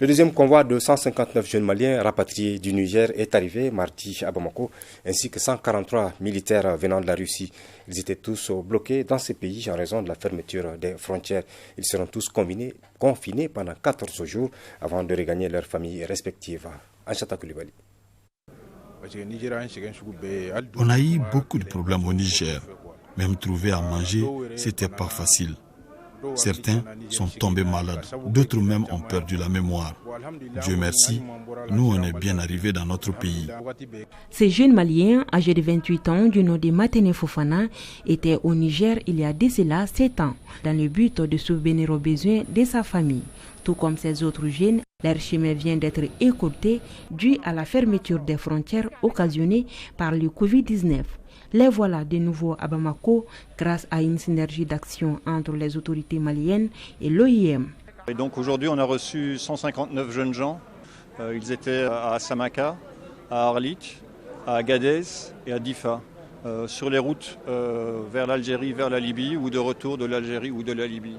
Le deuxième convoi de 159 jeunes Maliens rapatriés du Niger est arrivé mardi à Bamako, ainsi que 143 militaires venant de la Russie. Ils étaient tous bloqués dans ces pays en raison de la fermeture des frontières. Ils seront tous confinés pendant 14 jours avant de regagner leurs familles respectives. Anchata Koulibaly. On a eu beaucoup de problèmes au Niger. Même trouver à manger, c'était pas facile. Certains sont tombés malades, d'autres même ont perdu la mémoire. Dieu merci, nous on est bien arrivés dans notre pays. Ces jeunes Maliens, âgés de 28 ans, du nom de Matene Fofana, étaient au Niger il y a de cela 7 ans, dans le but de subvenir aux besoins de sa famille. Tout comme ces autres jeunes, leur chemin vient d'être écourté dû à la fermeture des frontières occasionnée par le Covid-19. Les voilà de nouveau à Bamako grâce à une synergie d'action entre les autorités maliennes et l'OIM. Et donc aujourd'hui on a reçu 159 jeunes gens. Ils étaient à Samaka, à Arlit, à Agadez et à Difa. Sur les routes vers l'Algérie, vers la Libye ou de retour de l'Algérie ou de la Libye.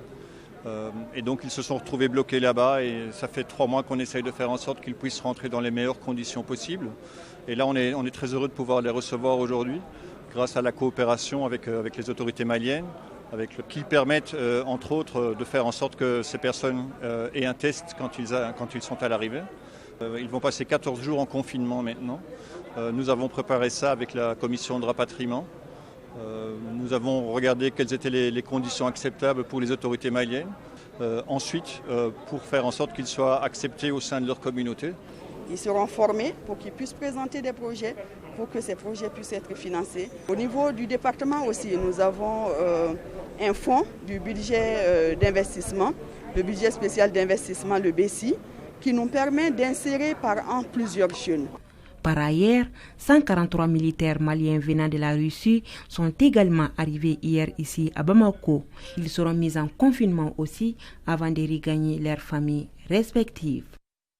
Et donc ils se sont retrouvés bloqués là-bas et ça fait 3 mois qu'on essaye de faire en sorte qu'ils puissent rentrer dans les meilleures conditions possibles. Et là on est très heureux de pouvoir les recevoir aujourd'hui grâce à la coopération avec les autorités maliennes, qui permettent entre autres de faire en sorte que ces personnes aient un test quand ils sont à l'arrivée. Ils vont passer 14 jours en confinement maintenant. Nous avons préparé ça avec la commission de rapatriement. Nous avons regardé quelles étaient les conditions acceptables pour les autorités maliennes. Ensuite, pour faire en sorte qu'ils soient acceptés au sein de leur communauté. Ils seront formés pour qu'ils puissent présenter des projets, pour que ces projets puissent être financés. Au niveau du département aussi, nous avons un fonds du budget d'investissement, le budget spécial d'investissement, le BESI, qui nous permet d'insérer par an plusieurs jeunes. Par ailleurs, 143 militaires maliens venant de la Russie sont également arrivés hier ici à Bamako. Ils seront mis en confinement aussi avant de regagner leurs familles respectives.